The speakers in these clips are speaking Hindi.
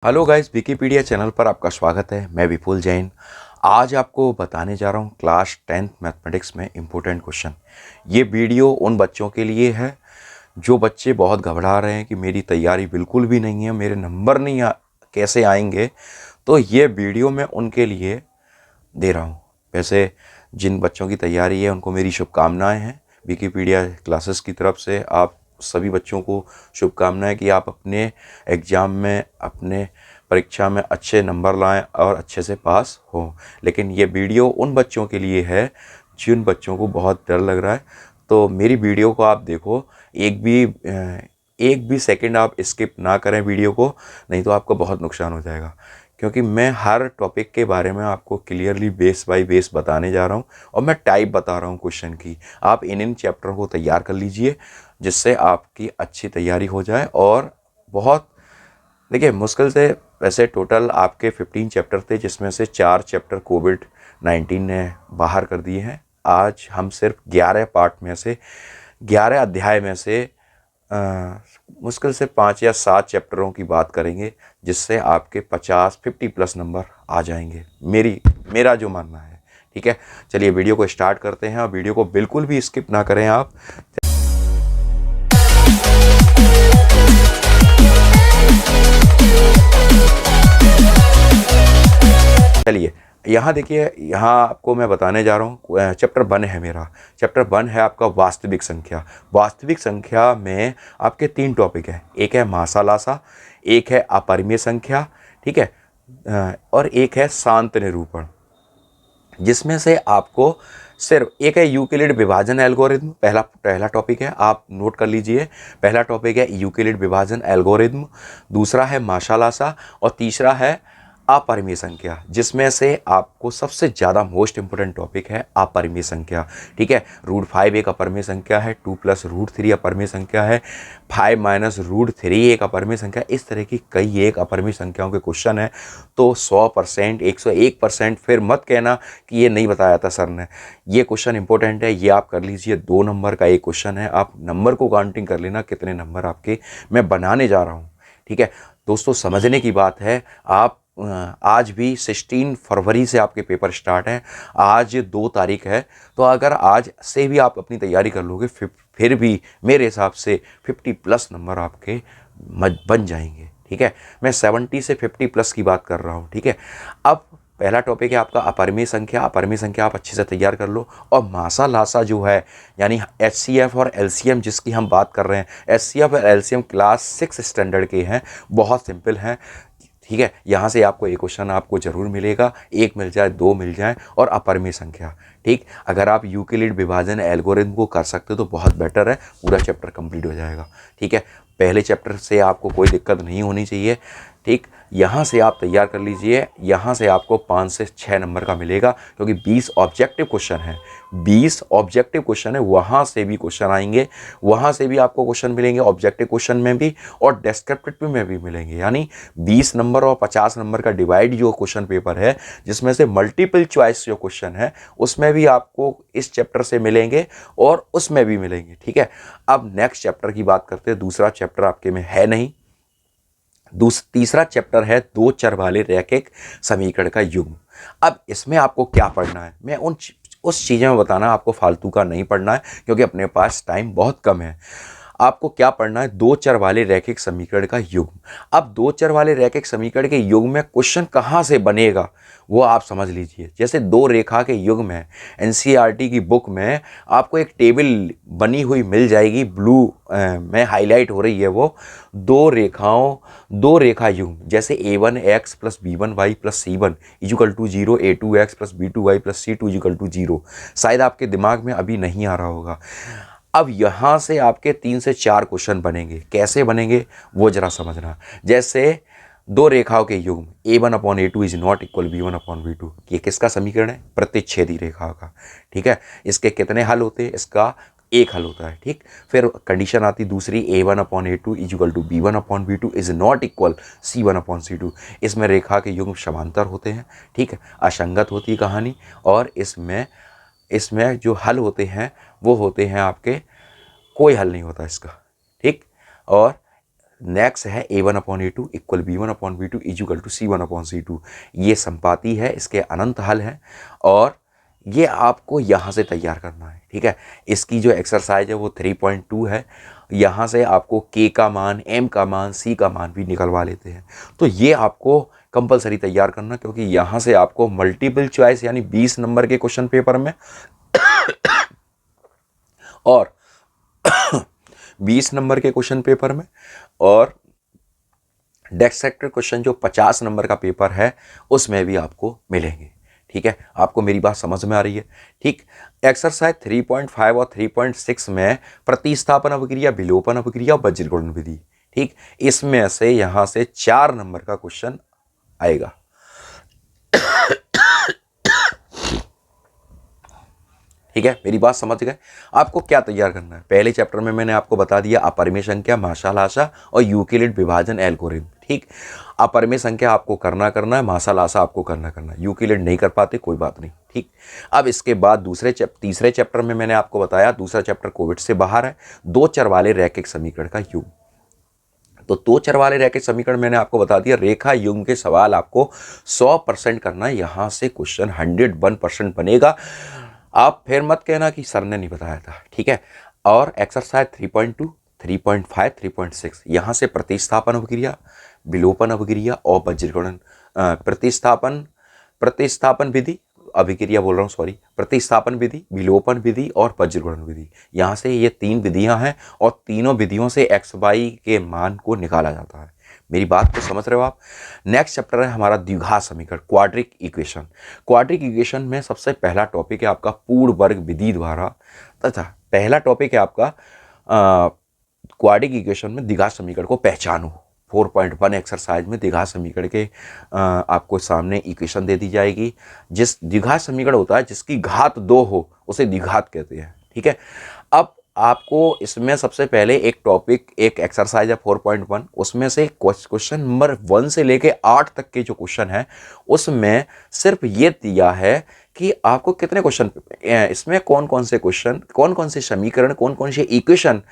हेलो गाइस, विकिपीडिया चैनल पर आपका स्वागत है। मैं विपुल जैन। आज आपको बताने जा रहा हूँ क्लास 10th मैथमेटिक्स में इम्पोर्टेंट क्वेश्चन। ये वीडियो उन बच्चों के लिए है जो बच्चे बहुत घबरा रहे हैं कि मेरी तैयारी बिल्कुल भी नहीं है, मेरे नंबर नहीं कैसे आएंगे। तो ये वीडियो मैं उनके लिए दे रहा हूँ। वैसे जिन बच्चों की तैयारी है उनको मेरी शुभकामनाएं हैं। विकिपीडिया क्लासेस की तरफ से आप सभी बच्चों को शुभकामनाएं कि आप अपने एग्ज़ाम में, अपने परीक्षा में अच्छे नंबर लाएं और अच्छे से पास हों। लेकिन ये वीडियो उन बच्चों के लिए है जिन बच्चों को बहुत डर लग रहा है। तो मेरी वीडियो को आप देखो, एक भी सेकंड आप स्किप ना करें वीडियो को, नहीं तो आपका बहुत नुकसान हो जाएगा। क्योंकि मैं हर टॉपिक के बारे में आपको क्लियरली बेस बाय बेस बताने जा रहा हूँ और मैं टाइप बता रहा हूँ क्वेश्चन की। आप इन चैप्टरों को तैयार कर लीजिए जिससे आपकी अच्छी तैयारी हो जाए। और बहुत देखिए, मुश्किल से वैसे टोटल आपके 15 चैप्टर थे जिसमें से 4 चैप्टर कोविड-19 ने बाहर कर दिए हैं। आज हम सिर्फ 11 पार्ट में से, 11 अध्याय में से मुश्किल से 5 या 7 चैप्टरों की बात करेंगे जिससे आपके 50 प्लस नंबर आ जाएंगे, मेरा जो मानना है। ठीक है, चलिए वीडियो को स्टार्ट करते हैं और वीडियो को बिल्कुल भी स्किप ना करें आप। चलिए यहाँ देखिए, यहाँ आपको मैं बताने जा रहा हूँ चैप्टर 1 है मेरा। चैप्टर 1 है आपका वास्तविक संख्या। वास्तविक संख्या में आपके 3 टॉपिक हैं। एक है मासा लासा, एक है अपरिमेय संख्या, ठीक है, और एक है शांत निरूपण। जिसमें से आपको सिर्फ एक है यूक्लिड विभाजन एल्गोरिथम, पहला टॉपिक है, आप नोट कर लीजिए। पहला टॉपिक है यूक्लिड विभाजन एल्गोरिथम, दूसरा है मासा लासा और तीसरा है अपरिमेय संख्या। जिसमें से आपको सबसे ज़्यादा मोस्ट इंपोर्टेंट टॉपिक है अपरिमेय संख्या। ठीक है, √5 एक अपरिमेय संख्या है, 2 + √3 अपरिमेय संख्या है, 5 - √3 एक अपरिमेय संख्या। इस तरह की कई एक अपरिमेय संख्याओं के क्वेश्चन है। तो 100%, 101%। फिर मत कहना कि ये नहीं बताया था सर ने। ये क्वेश्चन इंपॉर्टेंट है, ये आप कर लीजिए। 2 नंबर का एक क्वेश्चन है, आप नंबर को काउंटिंग कर लेना कितने नंबर आपके मैं बनाने जा रहा हूँ। ठीक है दोस्तों, समझने की बात है। आप आज भी 16 फरवरी से आपके पेपर स्टार्ट हैं। आज 2 तारीख है। तो अगर आज से भी आप अपनी तैयारी कर लोगे फिर भी मेरे हिसाब से 50 प्लस नंबर आपके बन जाएंगे। ठीक है, मैं 70 से 50 प्लस की बात कर रहा हूँ। ठीक है, अब पहला टॉपिक है आपका अपरिमेय संख्या। अपरिमेय संख्या आप अच्छे से तैयार कर लो। और मासा लासा जो है, यानी HCF और LCM जिसकी हम बात कर रहे हैं, HCF और LCM क्लास 6 स्टैंडर्ड के हैं, बहुत सिंपल हैं। ठीक है, यहाँ से आपको एक क्वेश्चन आपको जरूर मिलेगा, एक मिल जाए, 2 मिल जाए। और अपरिमेय संख्या, ठीक, अगर आप यूक्लिड विभाजन एल्गोरिथम को कर सकते हो तो बहुत बेटर है, पूरा चैप्टर कंप्लीट हो जाएगा। ठीक है, पहले चैप्टर से आपको कोई दिक्कत नहीं होनी चाहिए। ठीक, यहाँ से आप तैयार कर लीजिए। यहाँ से आपको 5 से 6 नंबर का मिलेगा क्योंकि 20 ऑब्जेक्टिव क्वेश्चन है। 20 ऑब्जेक्टिव क्वेश्चन है, वहाँ से भी क्वेश्चन आएंगे, वहाँ से भी आपको क्वेश्चन मिलेंगे, ऑब्जेक्टिव क्वेश्चन में भी और डिस्क्रिप्टिव में भी मिलेंगे। यानी 20 नंबर और 50 नंबर का डिवाइड जो क्वेश्चन पेपर है, जिसमें से मल्टीपल चॉइस जो क्वेश्चन है उसमें भी आपको इस चैप्टर से मिलेंगे और उसमें भी मिलेंगे। ठीक है, अब नेक्स्ट चैप्टर की बात करते हैं। दूसरा चैप्टर आपके में है नहीं, तीसरा चैप्टर है 2 चर वाले रैखिक समीकरण का युग्म। अब इसमें आपको क्या पढ़ना है, मैं उस चीज़ें में बताना, आपको फालतू का नहीं पढ़ना है क्योंकि अपने पास टाइम बहुत कम है। आपको क्या पढ़ना है, 2 चर वाले रैखिक समीकरण का युग्म। अब 2 चर वाले रैखिक समीकरण के युग्म में क्वेश्चन कहाँ से बनेगा वो आप समझ लीजिए। जैसे 2 रेखा के युग्म है, NCERT की बुक में आपको एक टेबल बनी हुई मिल जाएगी, ब्लू में हाईलाइट हो रही है वो। 2 रेखा युग्म, जैसे A1x + B1y + C1 = 0, A2x + B2y + C2 = 0। शायद आपके दिमाग में अभी नहीं आ रहा होगा। अब यहाँ से आपके 3 से 4 क्वेश्चन बनेंगे। कैसे बनेंगे वो जरा समझना। जैसे 2 रेखाओं के युग्म, A1/A2 = B1/B2, ये किसका समीकरण है, प्रतिच्छेदी रेखा का। ठीक है, इसके कितने हल होते हैं, इसका एक हल होता है। ठीक, फिर कंडीशन आती दूसरी, A1/A2 = B1/B2 = C1/C2। इसमें रेखा के युग्म समांतर होते हैं। ठीक है, असंगत होती कहानी। और इसमें जो हल होते हैं वो होते हैं आपके, कोई हल नहीं होता इसका। ठीक, और नेक्स्ट है a1/a2 equal b1/b2 equal to c1/c2। ये संपाती है, इसके अनंत हल है और ये आपको यहाँ से तैयार करना है। ठीक है, इसकी जो एक्सरसाइज है वो 3.2 है। यहाँ से आपको k का मान, m का मान, c का मान भी निकलवा लेते हैं। तो ये आपको कंपलसरी तैयार करना, क्योंकि यहाँ से आपको मल्टीपल चॉइस यानी 20 नंबर के क्वेश्चन पेपर में और 20 नंबर के क्वेश्चन पेपर में और डिस्ट्रक्टर क्वेश्चन जो 50 नंबर का पेपर है उसमें भी आपको मिलेंगे। ठीक है, आपको मेरी बात समझ में आ रही है? ठीक, एक्सरसाइज 3.5 और 3.6 में प्रतिस्थापन अभिक्रिया, विलोपन अभिक्रिया, वज्रगुणन विधि। ठीक, इसमें से यहां से 4 नंबर का क्वेश्चन आएगा। ठीक है, मेरी बात समझ गए? आपको क्या तैयार करना है? पहले चैप्टर में मैंने आपको बता दिया अपरिमेय संख्या, माशाल आशा और यूक्लिड विभाजन एल्गोरिथम। ठीक, अपरिमेय संख्या आपको करना है, माशाल आशा आपको करना है, यूक्लिड नहीं कर पाते कोई बात नहीं। ठीक, अब इसके बाद तीसरे चैप्टर में मैंने आपको बताया, दूसरा चैप्टर कोविड से बाहर है, 2 चर वाले रैखिक समीकरण का युग। तो 2 चर वाले रैखिक समीकरण मैंने आपको बता दिया। रेखा युग्म के सवाल आपको 100% करना है, यहां से क्वेश्चन 101% बनेगा। आप फिर मत कहना कि सर ने नहीं बताया था। ठीक है, और एक्सरसाइज 3.2, 3.5, 3.6 यहाँ से प्रतिस्थापन अभिक्रिया, विलोपन अभिक्रिया और वज्रगुणन प्रतिस्थापन विधि, अभिक्रिया बोल रहा हूँ सॉरी, प्रतिस्थापन विधि, विलोपन विधि और वज्रगुणन विधि। यहाँ से ये 3 विधियाँ हैं और तीनों विधियों से एक्स वाई के मान को निकाला जाता है। मेरी बात को समझ रहे हो आप? नेक्स्ट चैप्टर है हमारा द्विघात समीकरण, क्वाड्रिक इक्वेशन। क्वाड्रिक इक्वेशन में सबसे पहला टॉपिक है आपका पूर्ण वर्ग विधि द्वारा, तथा पहला टॉपिक है आपका क्वाड्रिक इक्वेशन में द्विघात समीकरण को पहचानो। 4.1 एक्सरसाइज में द्विघात समीकरण के आपको सामने इक्वेशन दे दी जाएगी। जिस द्विघात समीकरण होता है जिसकी घात 2 हो उसे द्विघात कहते हैं। ठीक है, अब आपको इसमें सबसे पहले एक टॉपिक, एक एक्सरसाइज है 4.1, उसमें से क्वेश्चन नंबर 1 से लेके 8 तक के जो क्वेश्चन है उसमें सिर्फ ये दिया है कि आपको कितने क्वेश्चन, इसमें कौन कौन से क्वेश्चन, कौन कौन से समीकरण, कौन कौन से इक्वेशन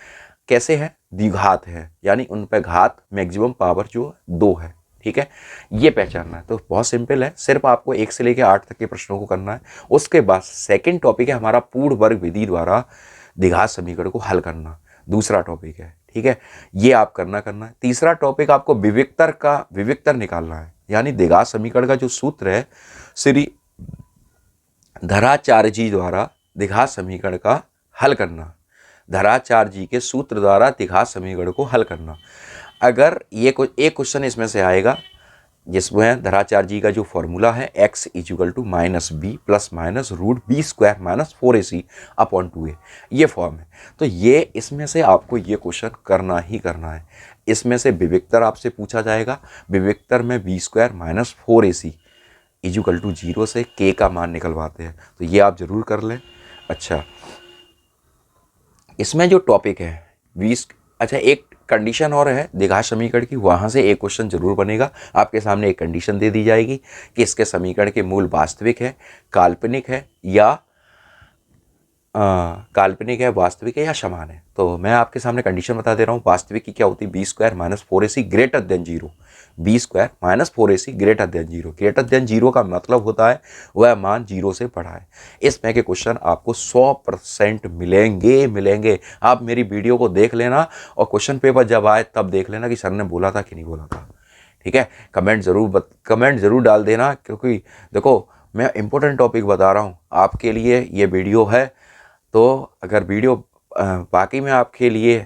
कैसे है, द्विघात है, यानी उन पर घात मैक्सिमम पावर जो 2 है। ठीक है, ये पहचानना है। तो बहुत सिंपल है, सिर्फ आपको 1 से लेकर 8 तक के प्रश्नों को करना है। उसके बाद सेकंड टॉपिक है हमारा पूर्ण वर्ग विधि द्वारा द्विघात समीकरण को हल करना, दूसरा टॉपिक है। ठीक है, ये आप करना है। तीसरा टॉपिक आपको विविक्तर निकालना है, यानी द्विघात समीकरण का जो सूत्र है श्री धराचार्य जी द्वारा द्विघात समीकरण का हल करना, धराचार्य जी के सूत्र द्वारा द्विघात समीकरण को हल करना। अगर ये एक क्वेश्चन इसमें से आएगा जिसमें धराचार्य जी का जो फॉर्मूला है x equal to -b plus minus root B square minus 4ac upon 2a, ये फॉर्म है। तो ये इसमें से आपको ये क्वेश्चन करना ही करना है। इसमें से विविक्तर आपसे पूछा जाएगा, विविक्तर में b square minus 4ac equal to 0 से k का मान निकलवाते हैं, तो ये आप जरूर कर लें। अच्छा, इसमें जो टॉपिक है 20, अच्छा एक कंडीशन और है द्विघात समीकरण की, वहाँ से एक क्वेश्चन जरूर बनेगा। आपके सामने एक कंडीशन दे दी जाएगी कि इसके समीकरण के मूल वास्तविक है, काल्पनिक है या वास्तविक है या समान है। तो मैं आपके सामने कंडीशन बता दे रहा हूँ। वास्तविक की क्या होती है? b square minus 4ac greater than 0, b square minus 4ac greater than 0। Greater than 0 का मतलब होता है वह मान 0 से बड़ा है। इसमें के क्वेश्चन आपको 100% मिलेंगे। आप मेरी वीडियो को देख लेना और क्वेश्चन पेपर जब आए तब देख लेना कि सर ने बोला था कि नहीं बोला था। ठीक है, कमेंट जरूर डाल देना, क्योंकि देखो मैं इंपॉर्टेंट टॉपिक बता रहा हूँ आपके लिए, ये वीडियो है। तो अगर वीडियो बाकी में आपके लिए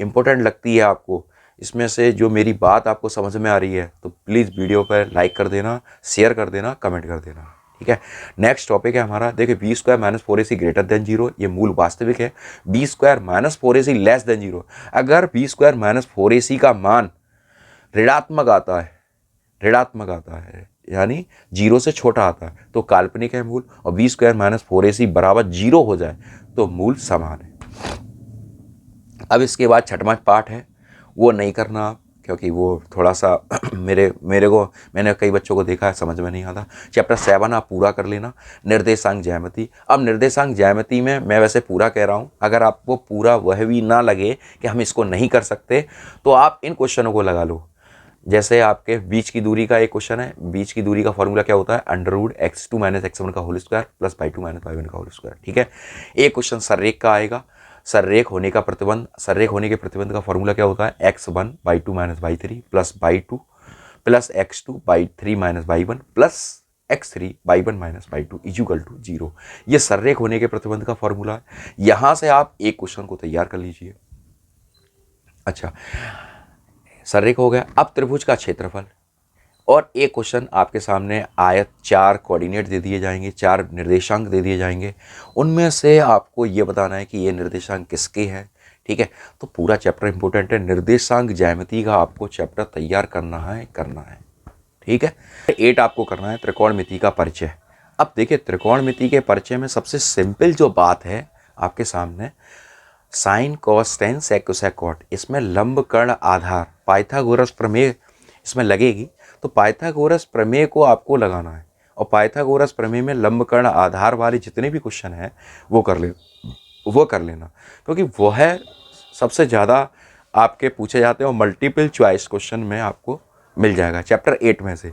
इम्पोर्टेंट लगती है, आपको इसमें से जो मेरी बात आपको समझ में आ रही है, तो प्लीज़ वीडियो पर लाइक कर देना, शेयर कर देना, कमेंट कर देना। ठीक है, नेक्स्ट टॉपिक है हमारा, देखिए b square minus 4ac greater than 0, ये मूल वास्तविक है। b square minus 4ac less than 0, अगर b स्क्वायर माइनस 4ac का मान ऋणात्मक आता है यानी 0 से छोटा आता है तो काल्पनिक है मूल, और b स्क्वायर माइनस 4ac बराबर 0 हो जाए तो मूल समान है। अब इसके बाद छठवां पार्ट है, वो नहीं करना आप, क्योंकि वो थोड़ा सा मेरे को, मैंने कई बच्चों को देखा है समझ में नहीं आता। चैप्टर 7 आप पूरा कर लेना, निर्देशांक ज्यामिति। अब निर्देशांक ज्यामिति में मैं वैसे पूरा कह रहा हूँ, अगर आपको पूरा वह भी ना लगे कि हम इसको नहीं कर सकते तो आप इन क्वेश्चनों को लगा लो। जैसे आपके बीच की दूरी का एक क्वेश्चन है, बीच की दूरी का फॉर्मूला क्या होता है, √x2 - x1 का whole square plus y2 - y1 का होल स्क्वायर। ठीक है, एक क्वेश्चन सररेख का आएगा, सररेख होने का प्रतिबंध, सररेख होने के प्रतिबंध का फॉर्मूला क्या होता है, x1 y2 - y3 plus y2 plus x2 y3 - y1 plus x3 y1 - y2 equal to 0। ये सररेख होने के प्रतिबंध का फॉर्मूला है। यहां से आप एक क्वेश्चन को तैयार कर लीजिए। अच्छा, सररेख हो गया। अब त्रिभुज का क्षेत्रफल, और एक क्वेश्चन आपके सामने आयत, 4 कोऑर्डिनेट दे दिए जाएंगे, 4 निर्देशांक दे दिए जाएंगे, उनमें से आपको ये बताना है कि ये निर्देशांक किसके हैं। ठीक है, तो पूरा चैप्टर इंपॉर्टेंट है, निर्देशांक ज्यामिति का आपको चैप्टर तैयार करना है। ठीक है, 8 आपको करना है त्रिकोणमिति का परिचय। अब देखिए, त्रिकोणमिति के परिचय में सबसे सिंपल जो बात है आपके सामने, sine cos tan sec cosec cot, इसमें लंब कर्ण आधार पाइथागोरस प्रमेय इसमें लगेगी, तो पाइथागोरस प्रमेय को आपको लगाना है। और पाइथागोरस प्रमेय में लंब कर्ण आधार वाले जितने भी क्वेश्चन हैं वो कर लेना, क्योंकि वो है सबसे ज़्यादा आपके पूछे जाते हैं और मल्टीपल चॉइस क्वेश्चन में आपको मिल जाएगा चैप्टर 8 में से।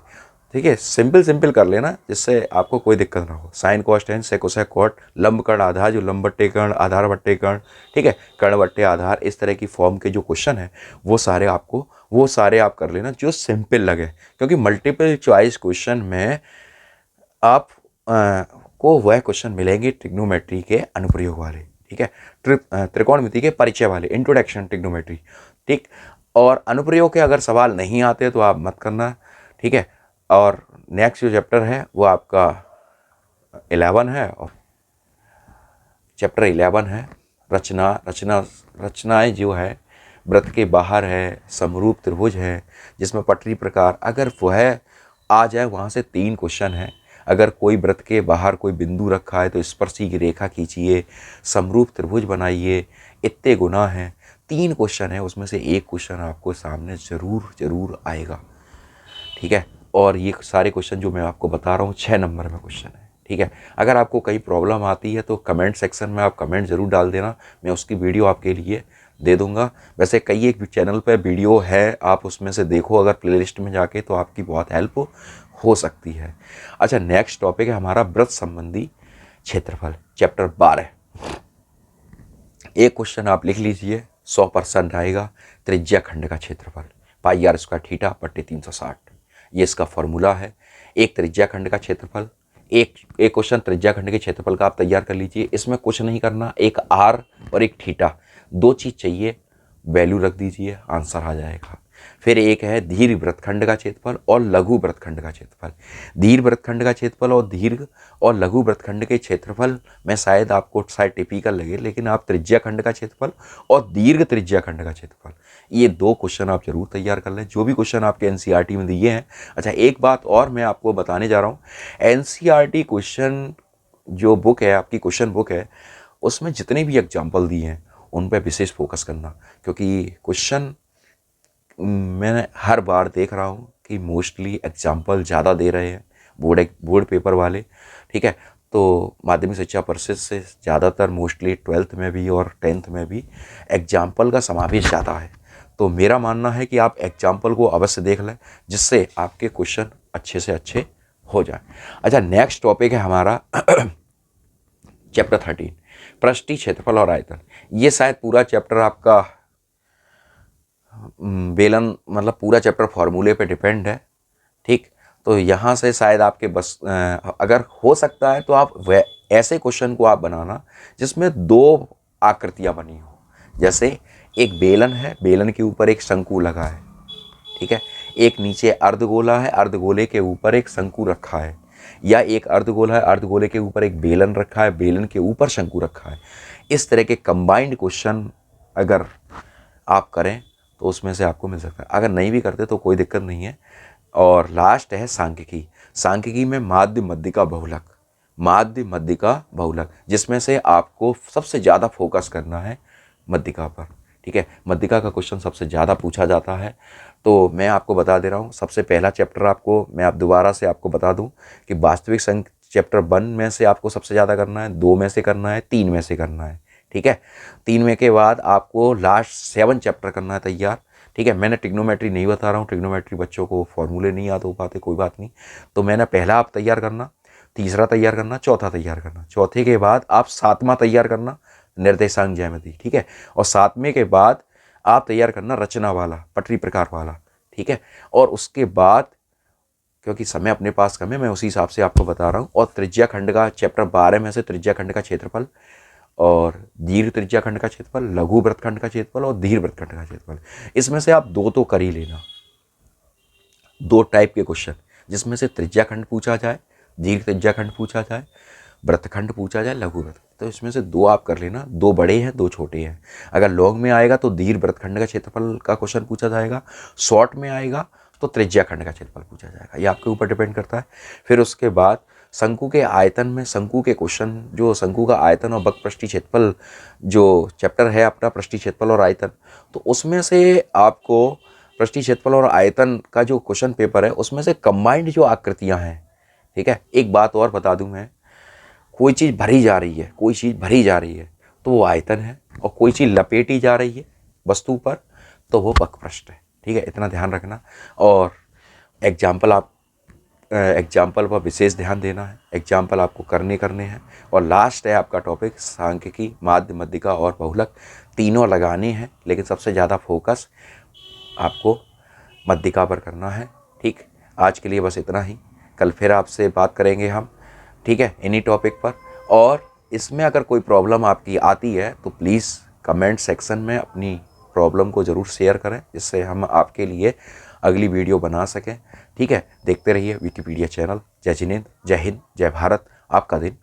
ठीक है, सिंपल कर लेना जिससे आपको कोई दिक्कत ना हो। Sine cos tan sec cosec cot, लंब कर्ण आधार, जो लंब बट्टे कर्ण, आधार बट्टे कर्ण, ठीक है, कर्ण बट्टे आधार, इस तरह की फॉर्म के जो क्वेश्चन है वो सारे आप कर लेना जो सिंपल लगे, क्योंकि मल्टीपल चॉइस क्वेश्चन में आप को वह क्वेश्चन मिलेंगे ट्रिग्नोमेट्री के अनुप्रयोग वाले। ठीक है, त्रिकोणमिति के परिचय वाले, इंट्रोडक्शन ट्रिग्नोमेट्री। ठीक, और अनुप्रयोग के अगर सवाल नहीं आते तो आप मत करना। ठीक है, और नेक्स्ट जो चैप्टर है वो आपका 11 है, और चैप्टर 11 है रचनाएं जो है, वृत्त के बाहर है, समरूप त्रिभुज है जिसमें पटरी प्रकार, अगर वह आ जाए वहाँ से 3 क्वेश्चन है। अगर कोई वृत्त के बाहर कोई बिंदु रखा है तो स्पर्शी की रेखा खींचिए, समरूप त्रिभुज बनाइए, इतने गुना है, 3 क्वेश्चन है, उसमें से एक क्वेश्चन आपको सामने जरूर आएगा। ठीक है, और ये सारे क्वेश्चन जो मैं आपको बता रहा हूँ 6 नंबर में क्वेश्चन है। ठीक है, अगर आपको कहीं प्रॉब्लम आती है तो कमेंट सेक्शन में आप कमेंट ज़रूर डाल देना, मैं उसकी वीडियो आपके लिए दे दूंगा। वैसे कई एक चैनल पे वीडियो है, आप उसमें से देखो अगर प्लेलिस्ट में जाके, तो आपकी बहुत हेल्प हो सकती है। अच्छा, नेक्स्ट टॉपिक है हमारा वृत्त संबंधी क्षेत्रफल, चैप्टर 12। एक क्वेश्चन आप लिख लीजिए, 100% आएगा, त्रिज्या खंड का क्षेत्रफल πr² थीटा बट्टे 360, ये इसका फॉर्मूला है। एक त्रिज्या खंड का क्षेत्रफल, एक क्वेश्चन त्रिज्या खंड के क्षेत्रफल का आप तैयार कर लीजिए। इसमें कुछ नहीं करना, एक r और एक थीटा, 2 चीज़ चाहिए, वैल्यू रख दीजिए, आंसर आ जाएगा। फिर एक है दीर्घ वृत्तखंड का क्षेत्रफल और लघु वृत्तखंड का क्षेत्रफल। दीर्घ वृत्तखंड का क्षेत्रफल और दीर्घ और लघु वृत्तखंड के क्षेत्रफल में शायद आपको टिपिकल लगे, लेकिन आप त्रिज्या खंड का क्षेत्रफल और दीर्घ त्रिज्या खंड का क्षेत्रफल, ये 2 क्वेश्चन आप जरूर तैयार कर लें, जो भी क्वेश्चन आपके एनसीईआरटी में दिए हैं। अच्छा, एक बात और मैं आपको बताने जा रहा हूँ, एनसीईआरटी क्वेश्चन जो बुक है, आपकी क्वेश्चन बुक है, उसमें जितने भी एग्जाम्पल दिए हैं उन पर विशेष फोकस करना, क्योंकि क्वेश्चन मैं हर बार देख रहा हूँ कि मोस्टली एग्जाम्पल ज़्यादा दे रहे हैं बोर्ड पेपर वाले। ठीक है, तो माध्यमिक शिक्षा परिषद से ज़्यादातर मोस्टली 12th में भी और 10th में भी एग्जाम्पल का समावेश ज़्यादा है। तो मेरा मानना है कि आप एग्जाम्पल को अवश्य देख लें, जिससे आपके क्वेश्चन अच्छे से अच्छे हो जाए। अच्छा, नेक्स्ट टॉपिक है हमारा चैप्टर 13, पृष्ठीय क्षेत्रफल और आयतन। ये शायद पूरा चैप्टर आपका बेलन, मतलब पूरा चैप्टर फॉर्मूले पे डिपेंड है। ठीक, तो यहाँ से शायद आपके बस अगर हो सकता है तो आप ऐसे क्वेश्चन को आप बनाना जिसमें 2 आकृतियाँ बनी हो। जैसे एक बेलन है, बेलन के ऊपर एक शंकु लगा है। ठीक है, एक नीचे अर्धगोला है, अर्धगोले के ऊपर एक शंकु रखा है, या एक अर्धगोला है, अर्धगोले के ऊपर एक बेलन रखा है, बेलन के ऊपर शंकु रखा है। इस तरह के कंबाइंड क्वेश्चन अगर आप करें तो उसमें से आपको मिल सकता है, अगर नहीं भी करते तो कोई दिक्कत नहीं है। और लास्ट है सांख्यिकी। सांख्यिकी में माध्य मध्यिका बहुलक, जिसमें से आपको सबसे ज़्यादा फोकस करना है मध्यिका पर। ठीक है, मध्यिका का क्वेश्चन सबसे ज़्यादा पूछा जाता है। तो मैं आपको बता दे रहा हूँ, सबसे पहला चैप्टर आपको मैं आप दोबारा से आपको बता दूँ कि वास्तविक संख्या चैप्टर 1 में से आपको सबसे ज़्यादा करना है, 2 में से करना है, 3 में से करना है, ठीक है। 3 में के बाद आपको लास्ट 7 चैप्टर करना है तैयार, ठीक है। मैंने ट्रिग्नोमेट्री नहीं बता रहा हूँ, ट्रिग्नोमेट्री बच्चों को फॉर्मूले नहीं याद हो पाते, कोई बात नहीं। तो मैंने पहला आप तैयार करना, तीसरा तैयार करना, चौथा तैयार करना, चौथे के बाद आप 7वां तैयार करना, निर्देशांक ज्यामिति, ठीक है। और 7वें के बाद आप तैयार करना रचना वाला, पटरी प्रकार वाला, ठीक है। और उसके बाद, क्योंकि समय अपने पास कम है, मैं उसी हिसाब से आपको बता रहा हूँ। और त्रिज्या खंड का चैप्टर 12 में से त्रिज्या खंड का क्षेत्रफल और दीर्घ त्रिज्या खंड का क्षेत्रफल, लघु वृत्तखंड का क्षेत्रफल और दीर्घ वृत्तखंड का क्षेत्रफल, इसमें से आप 2 तो कर ही लेना। 2 टाइप के क्वेश्चन, जिसमें से त्रिज्या खंड पूछा जाए, दीर्घ त्रिज्या खंड पूछा जाए, वृत्तखंड पूछा जाए, लघु वृत्त, तो इसमें से 2 आप कर लेना। 2 बड़े हैं, 2 छोटे हैं। अगर लॉन्ग में आएगा तो दीर्घ वृत्तखंड का क्षेत्रफल का क्वेश्चन पूछा जाएगा, शॉर्ट में आएगा तो त्रिज्या खंड का क्षेत्रफल पूछा जाएगा, ये आपके ऊपर डिपेंड करता है। फिर उसके बाद शंकु के आयतन में शंकु के क्वेश्चन, जो शंकु का आयतन और वक्र क्षेत्रफल जो चैप्टर है अपना, पृष्ठीय क्षेत्रफल और आयतन, तो उसमें से आपको पृष्ठीय क्षेत्रफल और आयतन का जो क्वेश्चन पेपर है उसमें से कंबाइंड जो आकृतियां हैं, ठीक है। एक बात और बता दूं मैं, कोई चीज़ भरी जा रही है, कोई चीज़ भरी जा रही है तो वो आयतन है, और कोई चीज़ लपेटी जा रही है वस्तु पर तो वो वक्रपृष्ठ है, ठीक है। इतना ध्यान रखना। और एग्जाम्पल पर विशेष ध्यान देना है, एग्जाम्पल आपको करने हैं। और लास्ट है आपका टॉपिक सांख्यिकी, माध्य, मध्यिका और बहुलक, तीनों लगाने हैं, लेकिन सबसे ज़्यादा फोकस आपको मध्यिका पर करना है, ठीक। आज के लिए बस इतना ही, कल फिर आपसे बात करेंगे हम, ठीक है, इन्हीं टॉपिक पर। और इसमें अगर कोई प्रॉब्लम आपकी आती है तो प्लीज़ कमेंट सेक्शन में अपनी प्रॉब्लम को ज़रूर शेयर करें, जिससे हम आपके लिए अगली वीडियो बना सकें, ठीक है। देखते रहिए विकिपीडिया चैनल। जय जिनेंद्र, जय हिंद, जय भारत। आपका दिन